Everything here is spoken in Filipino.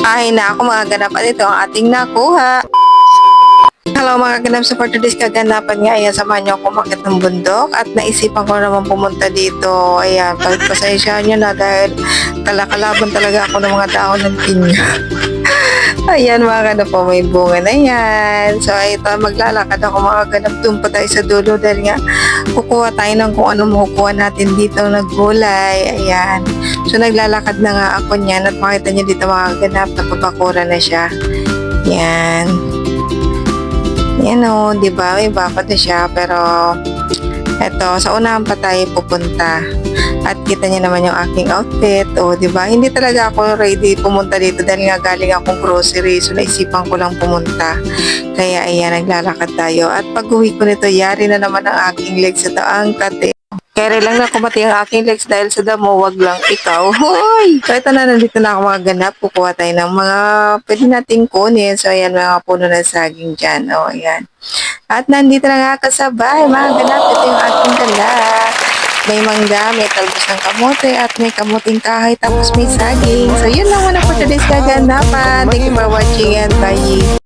Ay na ako mga ganap at ito ang ating nakuha. Hello mga ganap, sa for today's kaganapan nga, ayan, samahan niyo ako umakyat ng bundok at naisipan ko naman pumunta dito. Ayan, pagpasensya niyo na dahil kalakalaban talaga ako ng mga dahon ng pinya. Ayan mga ganap po, may bunga na yan. So ito, maglalakad ako mga ganap, doon pa tayo sa dulo dahil nga kukuha tayo ng kung ano makukuha natin dito na gulay. Ayan. So naglalakad na nga ako niyan at makita niyo dito mga ganap, napapakura na siya. Yan. Yan o, di ba? May bakod na siya pero eto, sa unahan pa tayo pupunta. At kita niyo naman yung aking outfit. O, di ba? Hindi talaga ako ready pumunta dito dahil nga galing akong grocery. So, naisipan ko lang pumunta. Kaya, ayan, naglalakad tayo. At pag uwi ko nito, yari na naman ang aking legs sa taang kate. Kaya lang na kumati ang aking legs dahil sa damo, wag lang ikaw. Hoy! So, ito na, nandito na ako mga ganap. Kukuha tayo ng mga pwede nating kunin. So, ayan, mga puno ng saging dyan. O, ayan. At nandito na nga kasabay, mga ganap. Ito yung aking dala. May mangga, may talbos ng kamote, at may kamuting kahoy, tapos may saging. So, yun lang muna for today's kaganapan. Thank you for watching and bye!